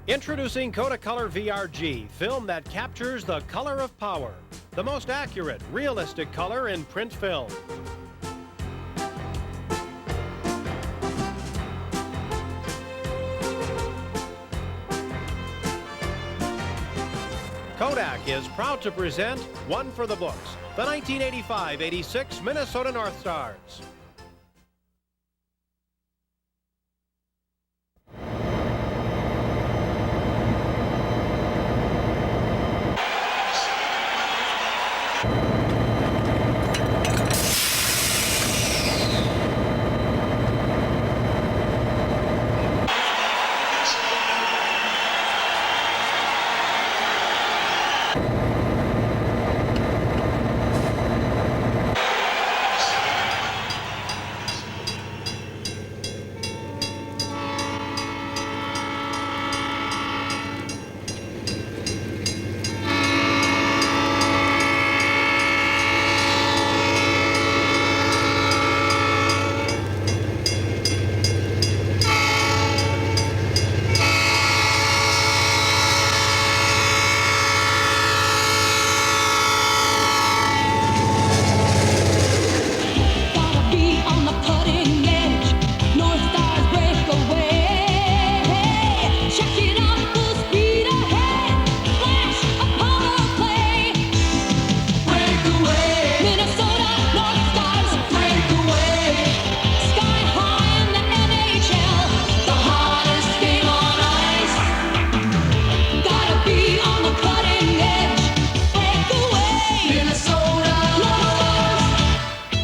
Introducing Kodacolor VRG, film that captures the color of power. The most accurate, realistic color in print film. Kodak is proud to present One for the Books, the 1985-86 Minnesota North Stars.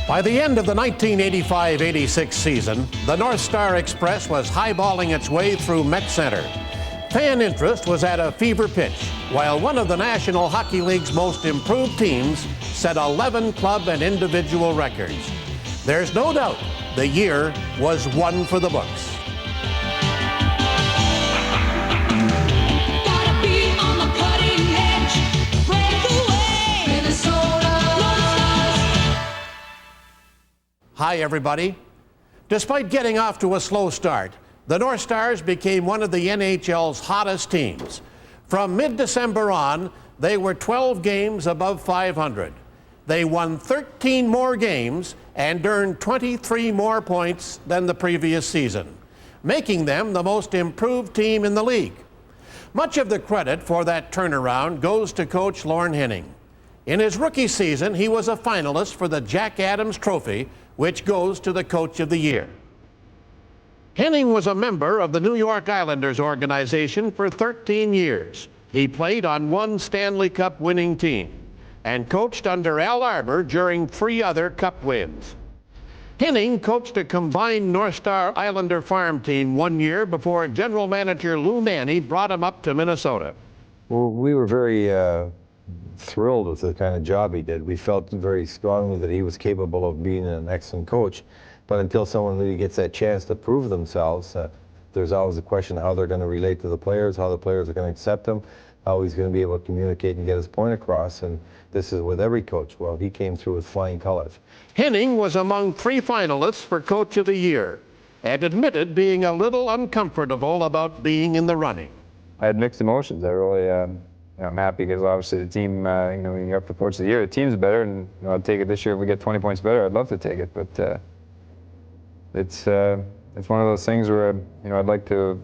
By the end of the 1985-86 season, the North Star Express was highballing its way through Met Center. Fan interest was at a fever pitch, while one of the National Hockey League's most improved teams set 11 club and individual records. There's no doubt the year was one for the books. Hi, everybody. Despite getting off to a slow start, the North Stars became one of the NHL's hottest teams. From mid-December on, they were 12 games above 500. They won 13 more games and earned 23 more points than the previous season, making them the most improved team in the league. Much of the credit for that turnaround goes to coach Lorne Henning. In his rookie season, he was a finalist for the Jack Adams Trophy, which goes to the Coach of the Year. Henning was a member of the New York Islanders organization for 13 years. He played on one Stanley Cup winning team and coached under Al Arbor during 3 other Cup wins. Henning coached a combined North Star Islander farm team 1 year before general manager Lou Nanne brought him up to Minnesota. Well, we were very thrilled with the kind of job he did. We felt very strongly that he was capable of being an excellent coach, but until someone really gets that chance to prove themselves, there's always a question of how they're going to relate to the players, how the players are going to accept him, how he's going to be able to communicate and get his point across, and this is with every coach. Well, he came through with flying colors. Henning was among 3 finalists for Coach of the Year and admitted being a little uncomfortable about being in the running. I had mixed emotions. I really I'm happy because obviously the team, when you're up for Coach of the Year, the team's better, and I'd take it this year if we get 20 points better. I'd love to take it, but it's one of those things where I'd like to have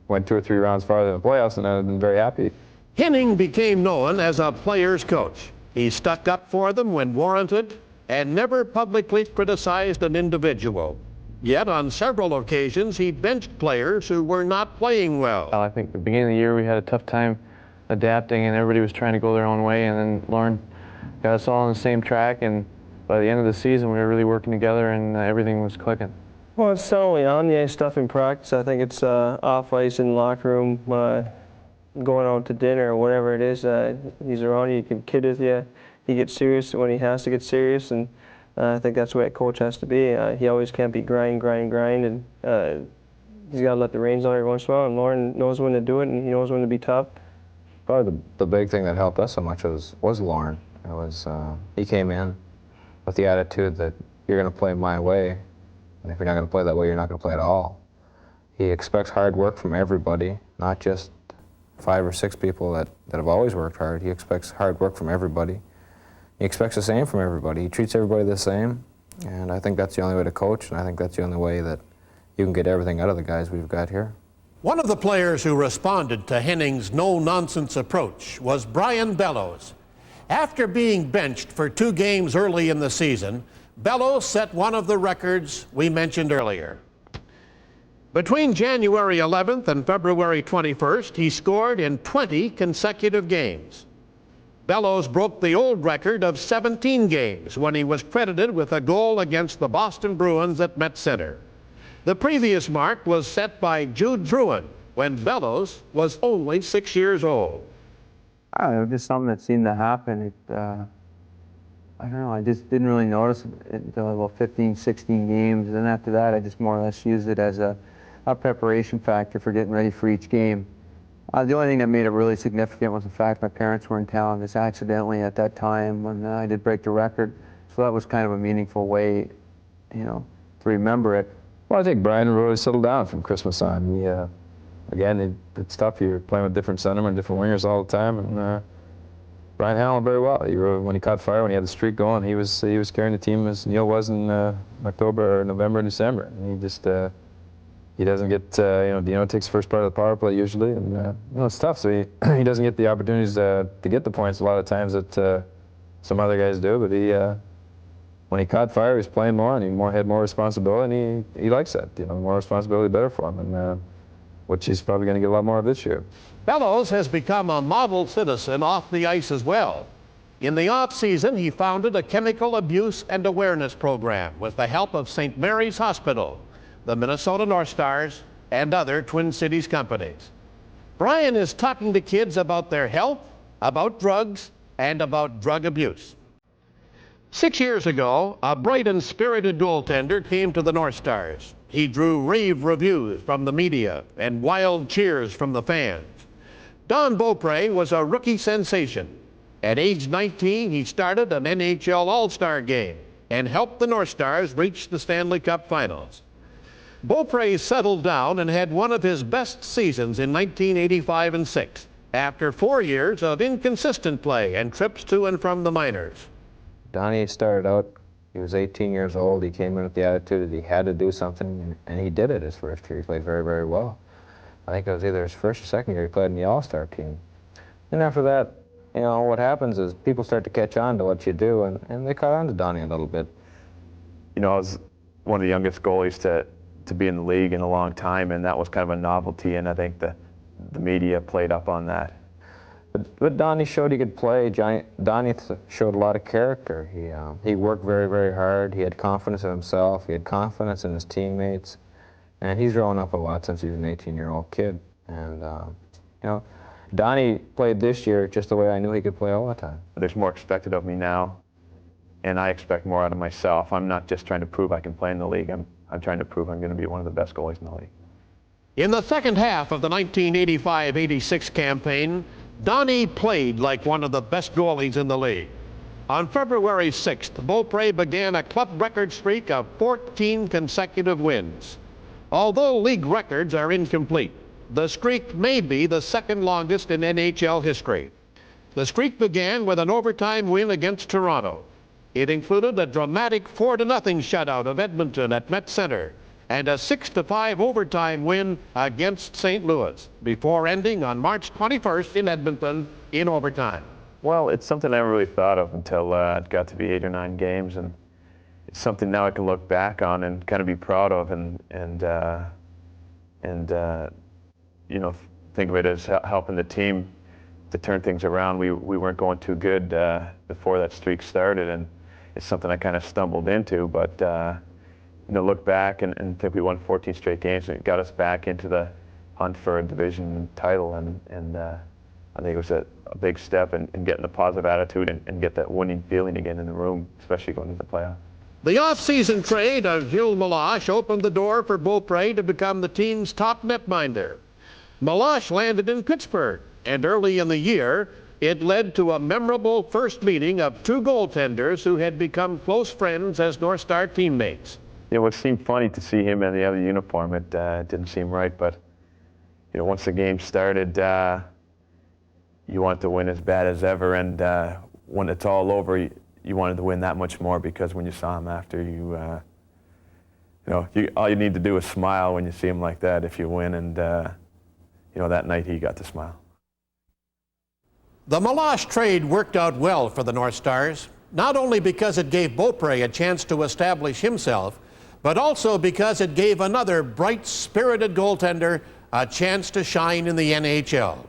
went 2 or 3 rounds farther in the playoffs, and I've been very happy. Henning became known as a player's coach. He stuck up for them when warranted and never publicly criticized an individual. Yet on several occasions, he benched players who were not playing well. I think at the beginning of the year we had a tough time adapting, and everybody was trying to go their own way, and then Lorne got us all on the same track, and by the end of the season we were really working together, and everything was clicking. Well, it's not only on the ice stuff in practice. I think it's off ice in the locker room, going out to dinner or whatever it is. He's around you, he can kid with you. He gets serious when he has to get serious, and I think that's the way a coach has to be. He always can't be grind, and he's got to let the reins out every once in a while, and Lorne knows when to do it, and he knows when to be tough. Probably the big thing that helped us so much was Lorne. It was he came in with the attitude that you're going to play my way, and if you're not going to play that way, you're not going to play at all. He expects hard work from everybody, not just 5 or 6 people that have always worked hard. He expects hard work from everybody. He expects the same from everybody. He treats everybody the same, and I think that's the only way to coach, and I think that's the only way that you can get everything out of the guys we've got here. One of the players who responded to Henning's no-nonsense approach was Brian Bellows. After being benched for 2 games early in the season, Bellows set one of the records we mentioned earlier. Between January 11th and February 21st, he scored in 20 consecutive games. Bellows broke the old record of 17 games when he was credited with a goal against the Boston Bruins at Met Center. The previous mark was set by Jude Druin when Bellows was only 6 years old. I don't know, just something that seemed to happen. I don't know, I just didn't really notice it until about 15, 16 games. And then after that, I just more or less used it as a preparation factor for getting ready for each game. The only thing that made it really significant was the fact my parents were in town just accidentally at that time when I did break the record. So that was kind of a meaningful way, to remember it. Well, I think Brian really settled down from Christmas on. Again, it's tough. You're playing with different centermen, different wingers all the time, and Brian handled very well. When he caught fire, when he had the streak going, he was carrying the team as Neil was in October or November and December. And he just he doesn't get Dino takes the first part of the power play usually, and it's tough. So he doesn't get the opportunities to get the points a lot of times that some other guys do. But when he caught fire, he was playing more, and he had more responsibility, and he likes that. More responsibility, better for him, and which he's probably going to get a lot more of this year. Bellows has become a model citizen off the ice as well. In the off-season, he founded a chemical abuse and awareness program with the help of St. Mary's Hospital, the Minnesota North Stars, and other Twin Cities companies. Brian is talking to kids about their health, about drugs, and about drug abuse. 6 years ago, a bright and spirited goaltender came to the North Stars. He drew rave reviews from the media and wild cheers from the fans. Don Beaupre was a rookie sensation. At age 19, he started an NHL All-Star game and helped the North Stars reach the Stanley Cup Finals. Beaupre settled down and had one of his best seasons in 1985 and 6, after 4 years of inconsistent play and trips to and from the minors. Donnie started out, he was 18 years old. He came in with the attitude that he had to do something, and he did it his first year. He played very, very well. I think it was either his first or second year he played in the All-Star team. And after that, what happens is people start to catch on to what you do, and they caught on to Donnie a little bit. I was one of the youngest goalies to be in the league in a long time, and that was kind of a novelty, and I think the media played up on that. But Donnie showed he could play. Donnie showed a lot of character. He worked very, very hard. He had confidence in himself. He had confidence in his teammates. And he's grown up a lot since he was an 18-year-old kid. And, Donnie played this year just the way I knew he could play all the time. There's more expected of me now, and I expect more out of myself. I'm not just trying to prove I can play in the league. I'm trying to prove I'm going to be one of the best goalies in the league. In the second half of the 1985-86 campaign, Donnie played like one of the best goalies in the league. On February 6th, Beaupre began a club record streak of 14 consecutive wins. Although league records are incomplete, the streak may be the second longest in NHL history. The streak began with an overtime win against Toronto. It included a dramatic 4-0 shutout of Edmonton at Met Center and a 6-5 overtime win against St. Louis, before ending on March 21st in Edmonton in overtime. Well, it's something I never really thought of until it got to be 8 or 9 games, and it's something now I can look back on and kind of be proud of, and think of it as helping the team to turn things around. We weren't going too good before that streak started, and it's something I kind of stumbled into, but look back and think we won 14 straight games, and it got us back into the hunt for a division title, and I think it was a big step in getting the positive attitude and get that winning feeling again in the room, especially going into the playoffs. The off-season trade of Gilles Meloche opened the door for Beaupre to become the team's top netminder. Meloche landed in Pittsburgh, and early in the year, it led to a memorable first meeting of 2 goaltenders who had become close friends as North Star teammates. It seemed funny to see him in the other uniform. It didn't seem right, but once the game started, you want to win as bad as ever, and when it's all over, you wanted to win that much more, because when you saw him after, all you need to do is smile when you see him like that if you win, and that night he got to smile. The Meloche trade worked out well for the North Stars, not only because it gave Beaupre a chance to establish himself, but also because it gave another bright-spirited goaltender a chance to shine in the NHL.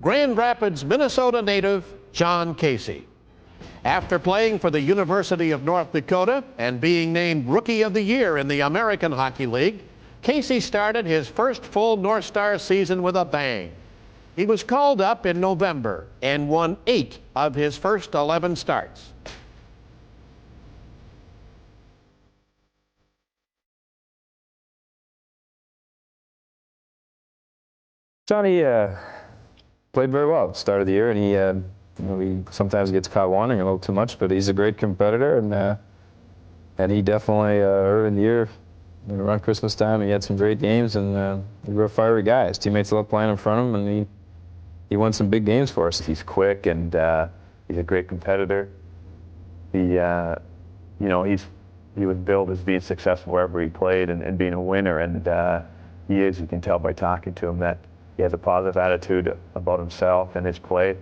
Grand Rapids, Minnesota native John Casey. After playing for the University of North Dakota and being named Rookie of the Year in the American Hockey League, Casey started his first full North Star season with a bang. He was called up in November and won 8 of his first 11 starts. Johnny played very well at the start of the year, and he sometimes gets caught wanting a little too much, but he's a great competitor, and he definitely early in the year, around Christmas time, he had some great games, and he's a real fiery guy. His teammates loved playing in front of him, and he won some big games for us. He's quick, and he's a great competitor. He was billed as being successful wherever he played, and being a winner, and he is. You can tell by talking to him that he has a positive attitude about himself and his play,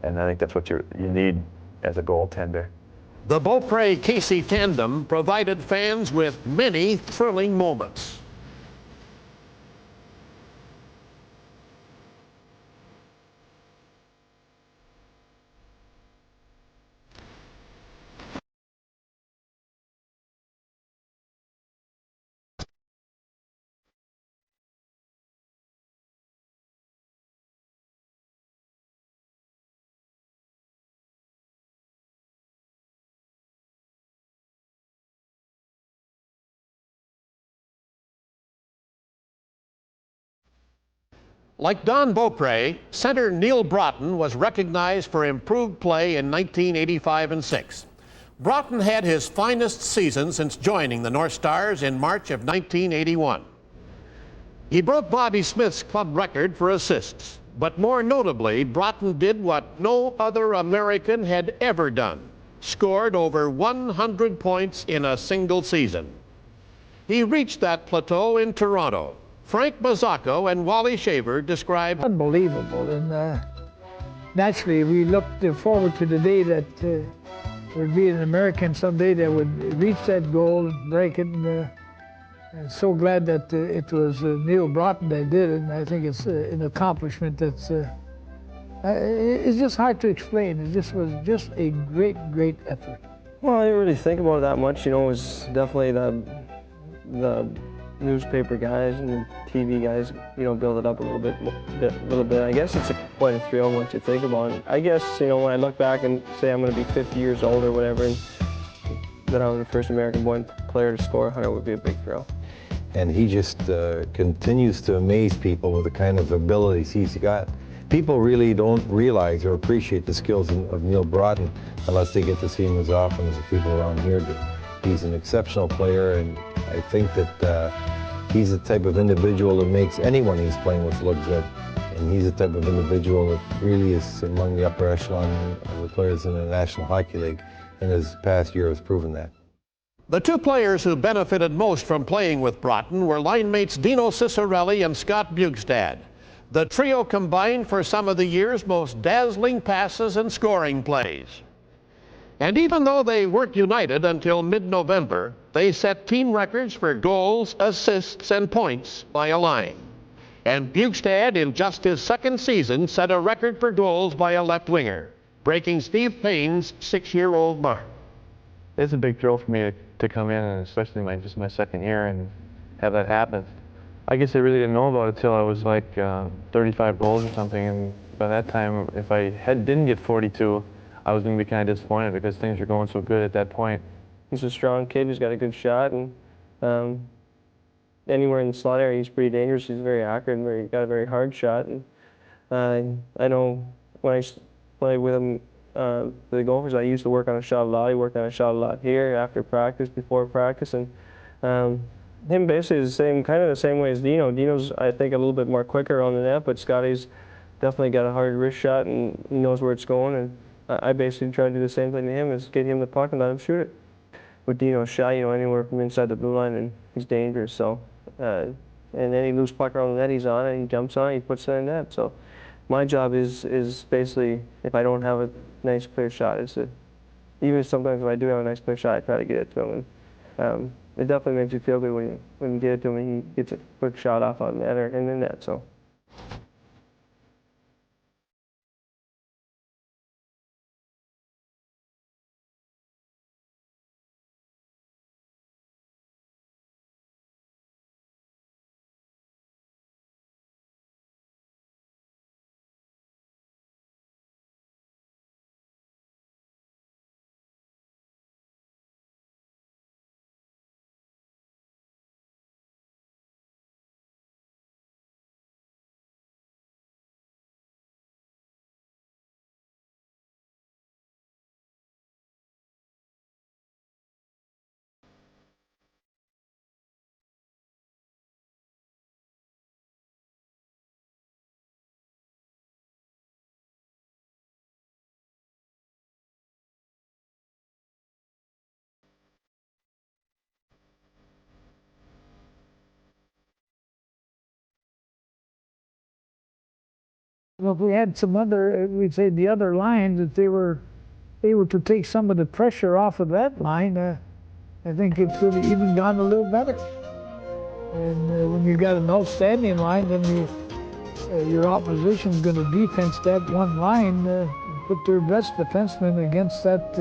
and I think that's what you need as a goaltender. The Beaupre-Casey tandem provided fans with many thrilling moments. Like Don Beaupre, center Neil Broten was recognized for improved play in 1985 and 6. Broten had his finest season since joining the North Stars in March of 1981. He broke Bobby Smith's club record for assists, but more notably, Broten did what no other American had ever done: scored over 100 points in a single season. He reached that plateau in Toronto. Frank Mazzacco and Wally Shaver describe unbelievable, and naturally we looked forward to the day that there would be an American someday that would reach that goal and break it, and so glad that it was Neil Broten that did it, and I think it's an accomplishment that's it's just hard to explain. It just was just a great effort. Well, I didn't really think about it that much. It was definitely the newspaper guys and the TV guys, build it up a little bit. I guess it's quite a thrill once you think about it. I guess, when I look back and say I'm going to be 50 years old or whatever, and that I was the first American-born player to score 100 would be a big thrill. And he just continues to amaze people with the kind of abilities he's got. People really don't realize or appreciate the skills of Neil Broten unless they get to see him as often as the people around here do. He's an exceptional player, and I think that he's the type of individual that makes anyone he's playing with look good. And he's the type of individual that really is among the upper echelon of the players in the National Hockey League, and his past year has proven that. the two players who benefited most from playing with Broten were line mates Dino Cicerelli and Scott Bjugstad. The trio combined for some of the year's most dazzling passes and scoring plays. And even though they weren't united until mid-November, they set team records for goals, assists, and points by a line. And Bjugstad, in just his second season, set a record for goals by a left winger, breaking Steve Payne's 6-year-old mark. It's a big thrill for me to come in, and especially just my second year, and have that happen. I guess I really didn't know about it till I was like 35 goals or something, and by that time, if I didn't get 42, I was going to be kind of disappointed because things were going so good at that point. He's a strong kid who's got a good shot, and anywhere in the slot area he's pretty dangerous. He's very accurate and got a very hard shot. And I know when I played with him, the Gophers, I used to work on a shot a lot. He worked on a shot a lot here after practice, before practice, and him basically is kind of the same way as Dino. Dino's, I think, a little bit more quicker on the net, but Scotty's definitely got a hard wrist shot, and he knows where it's going. And I basically try to do the same thing to him, is get him the puck and let him shoot it. With Dino's shot, anywhere from inside the blue line, and he's dangerous. So, and any loose puck around the net, he's on it, he jumps on it, he puts it in net. So, my job is basically, if I don't have a nice clear shot, is to, even sometimes if I do have a nice clear shot, I try to get it to him. And, it definitely makes you feel good when you get it to him and he gets a quick shot off on net or in the net. So. Well, if we had some other, we'd say the other lines, if they were able to take some of the pressure off of that line, I think it could have even gone a little better. And when you've got an outstanding line, then your opposition's going to defense that one line, put their best defenseman against that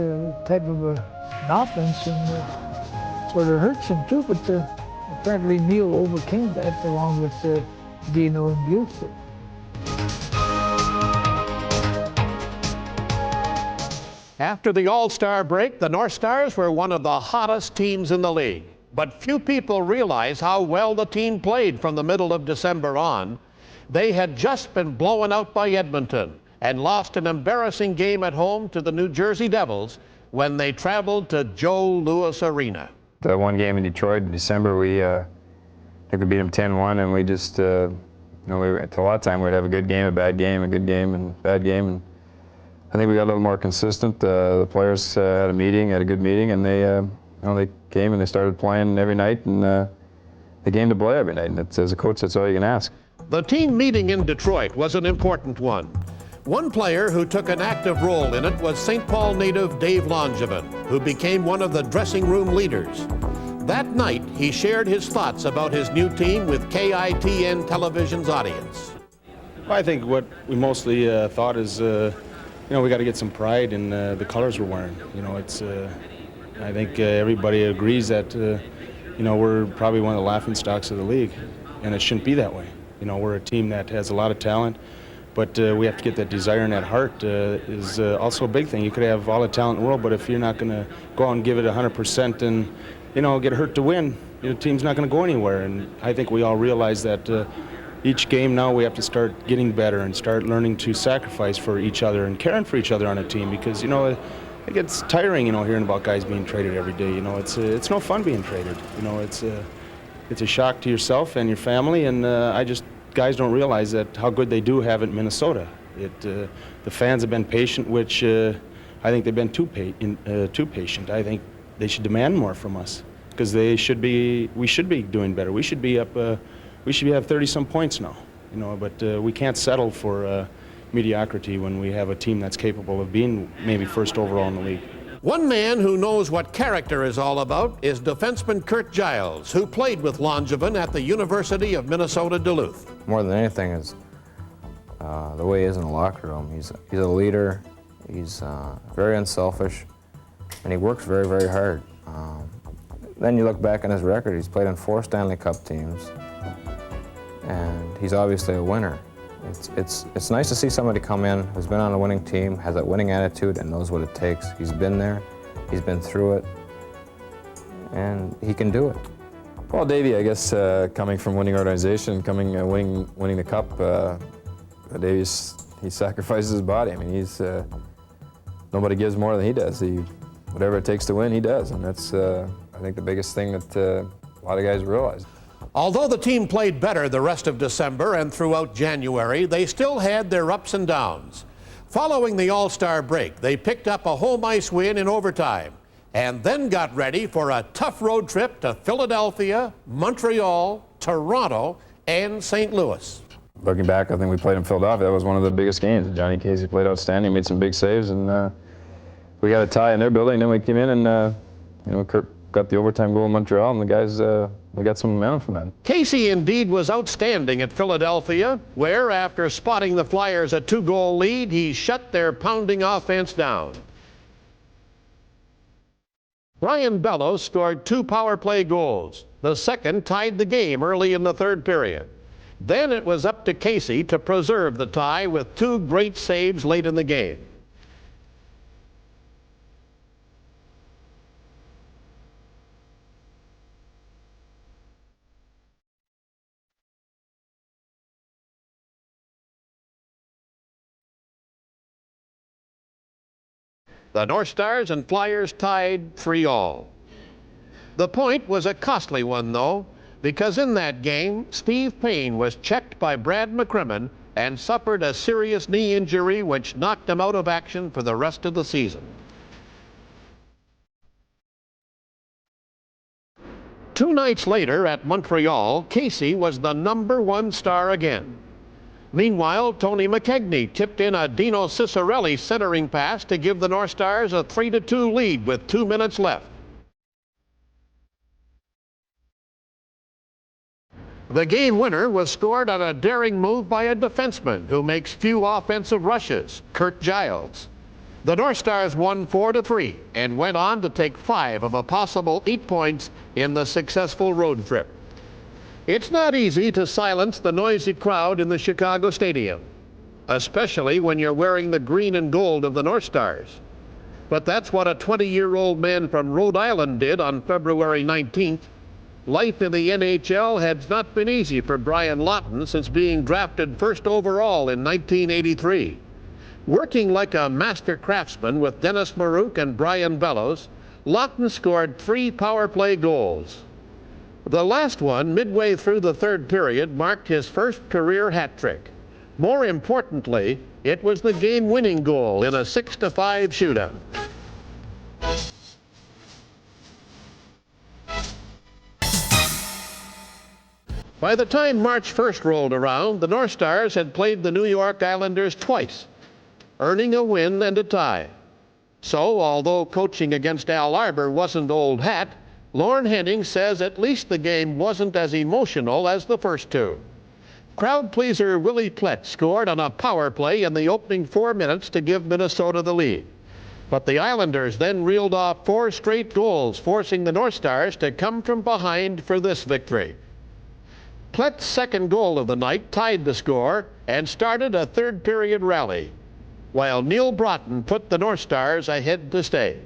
type of an offense, and sort of hurts them too. But apparently Neil overcame that along with Dino and Buse. After the All-Star break, the North Stars were one of the hottest teams in the league. But few people realize how well the team played from the middle of December on. They had just been blown out by Edmonton and lost an embarrassing game at home to the New Jersey Devils when they traveled to Joe Louis Arena. The one game in Detroit in December, I think we beat them 10-1, and we just, a lot of time we'd have a good game, a bad game, a good game, and bad game. And I think we got a little more consistent. The players had a good meeting, and they came and they started playing every night, and they came to play every night. And as a coach, that's all you can ask. The team meeting in Detroit was an important one. One player who took an active role in it was St. Paul native Dave Langevin, who became one of the dressing room leaders. That night, he shared his thoughts about his new team with KITN Television's audience. I think what we mostly thought is, we got to get some pride in the colors we're wearing. I think everybody agrees that, we're probably one of the laughingstocks of the league, and it shouldn't be that way. We're a team that has a lot of talent, but we have to get that desire and that heart is also a big thing. You could have all the talent in the world, but if you're not going to go out and give it 100% and, get hurt to win, the team's not going to go anywhere. And I think we all realize that each game now we have to start getting better and start learning to sacrifice for each other and caring for each other on a team, because, it gets tiring, hearing about guys being traded every day. It's no fun being traded. It's a shock to yourself and your family, and guys don't realize that how good they do have it in Minnesota. The fans have been patient, which I think they've been too patient. I think they should demand more from us, because we should be doing better. We should be up. We should have 30-some points now, but we can't settle for mediocrity when we have a team that's capable of being maybe first overall in the league. One man who knows what character is all about is defenseman Kurt Giles, who played with Langevin at the University of Minnesota Duluth. More than anything is the way he is in the locker room. He's a leader, he's very unselfish, and he works very, very hard. Then you look back on his record, he's played on 4 Stanley Cup teams, and he's obviously a winner. It's nice to see somebody come in who's been on a winning team, has that winning attitude, and knows what it takes. He's been there, he's been through it, and he can do it. Well, Davey, I guess coming from winning organization, winning the cup, Davey, he sacrifices his body. I mean, nobody gives more than he does. Whatever it takes to win, he does, and that's I think the biggest thing that a lot of guys realize. Although the team played better the rest of December and throughout January, they still had their ups and downs. Following the All-Star break, they picked up a home ice win in overtime and then got ready for a tough road trip to Philadelphia, Montreal, Toronto, and St. Louis. Looking back, I think we played in Philadelphia. That was one of the biggest games. Johnny Casey played outstanding, made some big saves, and we got a tie in their building. Then we came in and Kurt got the overtime goal in Montreal, and the guys we got some momentum from that. Casey indeed was outstanding at Philadelphia, where after spotting the Flyers a 2-goal lead, he shut their pounding offense down. Brian Bellows scored 2 power play goals. The second tied the game early in the third period. Then it was up to Casey to preserve the tie with 2 great saves late in the game. The North Stars and Flyers tied 3-3. The point was a costly one, though, because in that game, Steve Payne was checked by Brad McCrimmon and suffered a serious knee injury which knocked him out of action for the rest of the season. 2 nights later at Montreal, Casey was the #1 star again. Meanwhile, Tony McKegney tipped in a Dino Ciccarelli centering pass to give the North Stars a 3-2 lead with 2 minutes left. The game winner was scored on a daring move by a defenseman who makes few offensive rushes, Kurt Giles. The North Stars won 4-3 and went on to take 5 of a possible 8 points in the successful road trip. It's not easy to silence the noisy crowd in the Chicago Stadium, especially when you're wearing the green and gold of the North Stars. But that's what a 20-year-old man from Rhode Island did on February 19th. Life in the NHL has not been easy for Brian Lawton since being drafted first overall in 1983. Working like a master craftsman with Dennis Marouk and Brian Bellows, Lawton scored 3 power play goals. The last one, midway through the third period, marked his first career hat trick. More importantly, it was the game-winning goal in a 6-5 shootout. By the time March 1st rolled around, the North Stars had played the New York Islanders twice, earning a win and a tie. So, although coaching against Al Arbor wasn't old hat, Lorne Henning says at least the game wasn't as emotional as the first 2. Crowd pleaser Willie Plett scored on a power play in the opening 4 minutes to give Minnesota the lead. But the Islanders then reeled off 4 straight goals, forcing the North Stars to come from behind for this victory. Plett's second goal of the night tied the score and started a third period rally, while Neil Broten put the North Stars ahead to stay.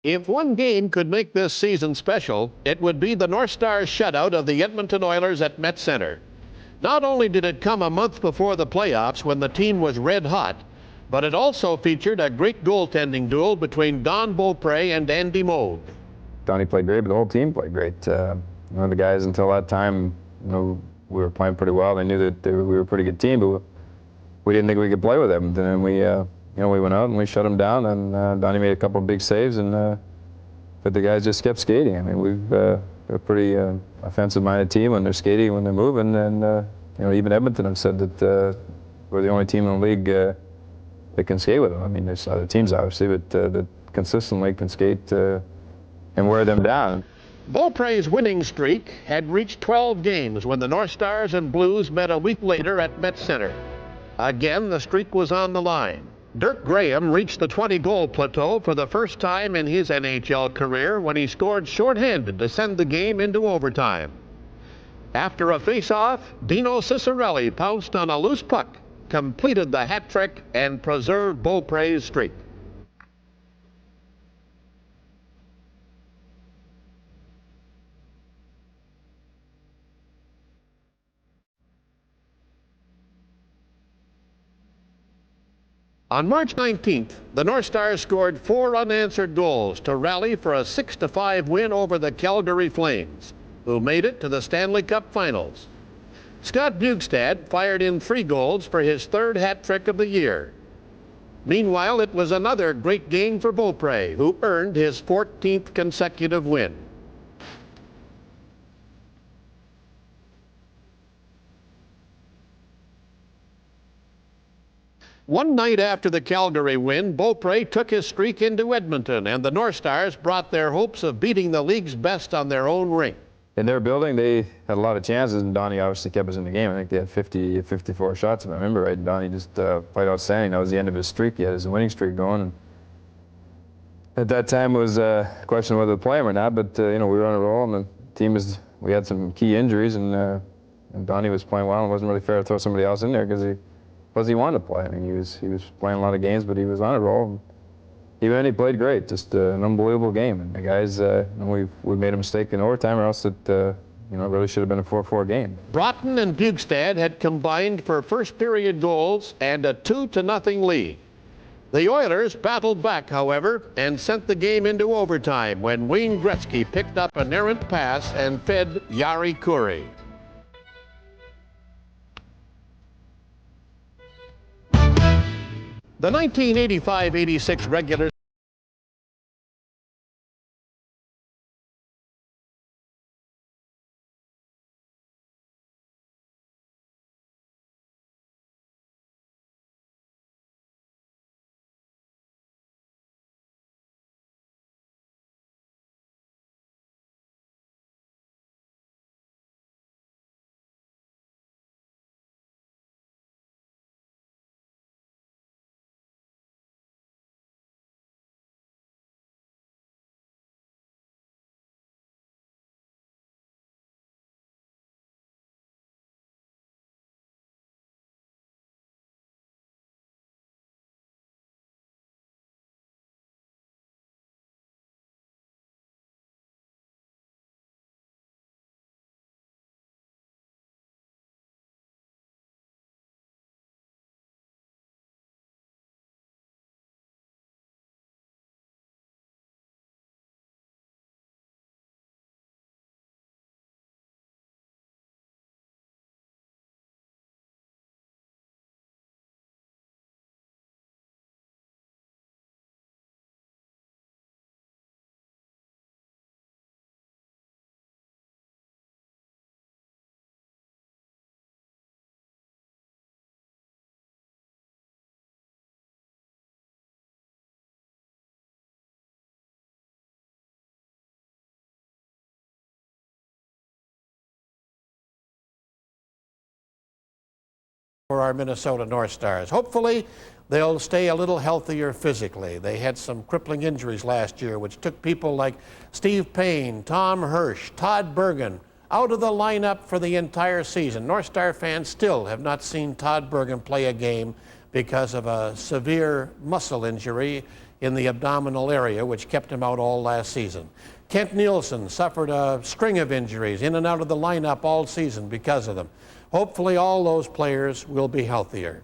If one game could make this season special, it would be the North Stars shutout of the Edmonton Oilers at Met Center. Not only did it come a month before the playoffs when the team was red hot, but it also featured a great goaltending duel between Don Beaupre and Andy Moog. Donnie played great, but the whole team played great. The guys until that time, we were playing pretty well. They knew that we were a pretty good team, but we didn't think we could play with them. Then we went out and we shut them down, and Donnie made a couple of big saves, but the guys just kept skating. I mean, we're a pretty offensive-minded team when they're skating, when they're moving, and even Edmonton have said that we're the only team in the league that can skate with them. I mean, there's other teams obviously, but that consistently can skate and wear them down. Beaupre's winning streak had reached 12 games when the North Stars and Blues met a week later at Met Center. Again, the streak was on the line. Dirk Graham reached the 20-goal plateau for the first time in his NHL career when he scored shorthanded to send the game into overtime. After a face-off, Dino Ciccarelli pounced on a loose puck, completed the hat trick, and preserved Beaupre's streak. On March 19th, the North Stars scored 4 unanswered goals to rally for a 6-5 win over the Calgary Flames, who made it to the Stanley Cup Finals. Scott Bjugstad fired in 3 goals for his 3rd hat trick of the year. Meanwhile, it was another great game for Beaupre, who earned his 14th consecutive win. One night after the Calgary win, Beaupre took his streak into Edmonton, and the North Stars brought their hopes of beating the league's best on their own rink. In their building, they had a lot of chances, and Donnie obviously kept us in the game. I think they had 54 shots, if I remember right. Donnie just played outstanding. That was the end of his streak. He had his winning streak going. And at that time, it was a question of whether to play him or not, but you know, we were on a roll, and the team we had some key injuries, and Donnie was playing well, and it wasn't really fair to throw somebody else in there because he wanted to play. I mean, he was playing a lot of games, but he was on a roll. He played great, just an unbelievable game. And the guys, we made a mistake in overtime, or else it really should have been a 4-4 game. Broten and Bjugstad had combined for first period goals and a 2-0 lead. The Oilers battled back, however, and sent the game into overtime when Wayne Gretzky picked up an errant pass and fed Jari Kurri. The 1985-86 regular for our Minnesota North Stars. Hopefully, they'll stay a little healthier physically. They had some crippling injuries last year, which took people like Steve Payne, Tom Hirsch, Todd Bergen out of the lineup for the entire season. North Star fans still have not seen Todd Bergen play a game because of a severe muscle injury in the abdominal area, which kept him out all last season. Kent Nielsen suffered a string of injuries in and out of the lineup all season because of them. Hopefully all those players will be healthier.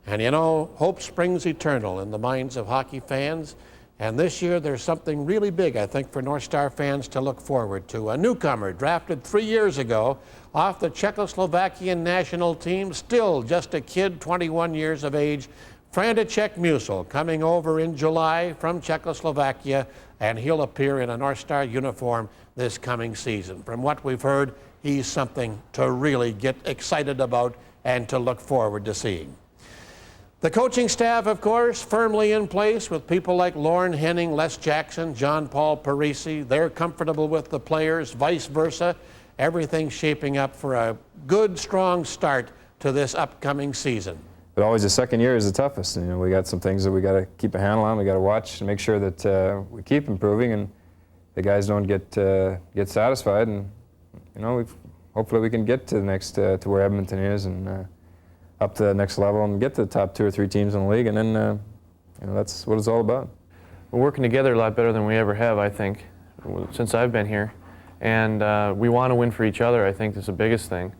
And you know, hope springs eternal in the minds of hockey fans. And this year there's something really big, I think, for North Star fans to look forward to. A newcomer drafted 3 years ago off the Czechoslovakian national team, still just a kid, 21 years of age, František Musel, coming over in July from Czechoslovakia, and he'll appear in a North Star uniform this coming season. From what we've heard, he's something to really get excited about and to look forward to seeing. The coaching staff, of course, firmly in place with people like Lorne Henning, Les Jackson, John Paul Parisi. They're comfortable with the players, vice versa. Everything's shaping up for a good, strong start to this upcoming season. But always the second year is the toughest. You know, we got some things that we got to keep a handle on. We got to watch and make sure that we keep improving, and the guys don't get satisfied. And you know, hopefully we can get to the next to where Edmonton is, and up to the next level, and get to the top 2 or 3 teams in the league. And then you know, that's what it's all about. We're working together a lot better than we ever have, I think, since I've been here. And we want to win for each other. I think that's the biggest thing.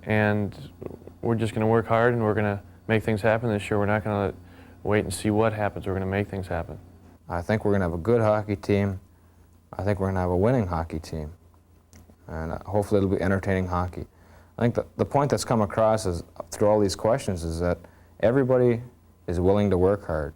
And we're just going to work hard, and we're going to make things happen this year. We're not going to wait and see what happens. We're going to make things happen. I think we're going to have a good hockey team. I think we're going to have a winning hockey team. And hopefully it'll be entertaining hockey. I think the point that's come across is, through all these questions, is that everybody is willing to work hard.